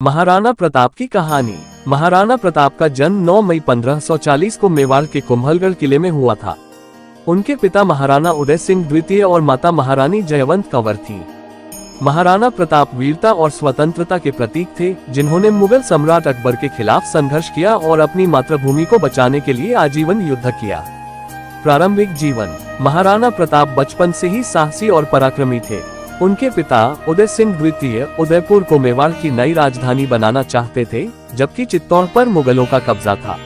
महाराणा प्रताप की कहानी। महाराणा प्रताप का जन्म 9 मई 1540 को मेवाड़ के कुंभलगढ़ किले में हुआ था। उनके पिता महाराणा उदय सिंह द्वितीय और माता महारानी जयवंत कंवर थी। महाराणा प्रताप वीरता और स्वतंत्रता के प्रतीक थे, जिन्होंने मुगल सम्राट अकबर के खिलाफ संघर्ष किया और अपनी मातृभूमि को बचाने के लिए आजीवन युद्ध किया। प्रारंभिक जीवन। महाराणा प्रताप बचपन से ही साहसी और पराक्रमी थे। उनके पिता उदय सिंह द्वितीय उदयपुर को मेवाड़ की नई राजधानी बनाना चाहते थे, जबकि चित्तौड़ पर मुगलों का कब्जा था।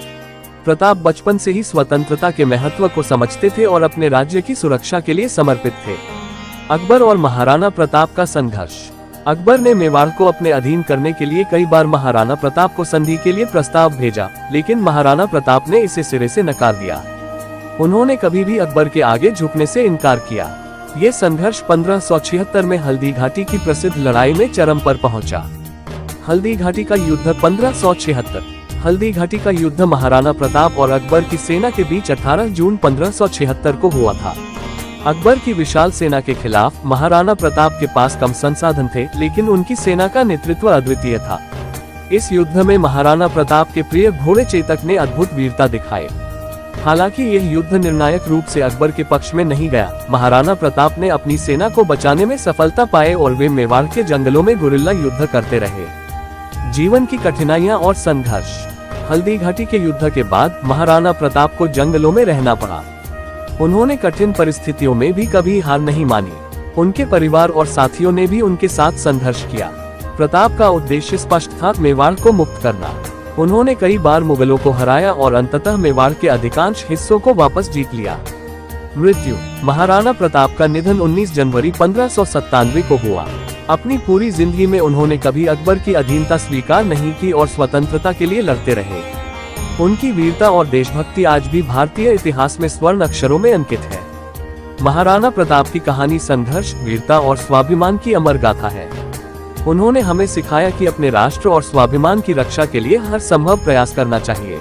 प्रताप बचपन से ही स्वतंत्रता के महत्व को समझते थे और अपने राज्य की सुरक्षा के लिए समर्पित थे। अकबर और महाराणा प्रताप का संघर्ष। अकबर ने मेवाड़ को अपने अधीन करने के लिए कई बार महाराणा प्रताप को संधि के लिए प्रस्ताव भेजा, लेकिन महाराणा प्रताप ने इसे सिरे से नकार दिया। उन्होंने कभी भी अकबर के आगे झुकने से इनकार किया। ये संघर्ष 1576 में हल्दी घाटी की प्रसिद्ध लड़ाई में चरम पर पहुंचा। हल्दी घाटी का युद्ध 1576। हल्दी घाटी का युद्ध महाराणा प्रताप और अकबर की सेना के बीच 18 जून 1576 को हुआ था। अकबर की विशाल सेना के खिलाफ महाराणा प्रताप के पास कम संसाधन थे, लेकिन उनकी सेना का नेतृत्व अद्वितीय था। इस युद्ध में महाराणा प्रताप के प्रिय घोड़े चेतक ने अद्भुत वीरता दिखाई। हालांकि यह युद्ध निर्णायक रूप से अकबर के पक्ष में नहीं गया। महाराणा प्रताप ने अपनी सेना को बचाने में सफलता पाए और वे मेवाड़ के जंगलों में गुरिल्ला युद्ध करते रहे। जीवन की कठिनाइयां और संघर्ष। हल्दी घाटी के युद्ध के बाद महाराणा प्रताप को जंगलों में रहना पड़ा। उन्होंने कठिन परिस्थितियों में भी कभी हार नहीं मानी। उनके परिवार और साथियों ने भी उनके साथ संघर्ष किया। प्रताप का उद्देश्य स्पष्ट था, मेवाड़ को मुक्त करना। उन्होंने कई बार मुगलों को हराया और अंततः मेवाड़ के अधिकांश हिस्सों को वापस जीत लिया। मृत्यु। महाराणा प्रताप का निधन 19 जनवरी 1597 को हुआ। अपनी पूरी जिंदगी में उन्होंने कभी अकबर की अधीनता स्वीकार नहीं की और स्वतंत्रता के लिए लड़ते रहे। उनकी वीरता और देशभक्ति आज भी भारतीय इतिहास में स्वर्ण अक्षरों में अंकित है। महाराणा प्रताप की कहानी संघर्ष, वीरता और स्वाभिमान की अमर गाथा है। उन्होंने हमें सिखाया कि अपने राष्ट्र और स्वाभिमान की रक्षा के लिए हर संभव प्रयास करना चाहिए।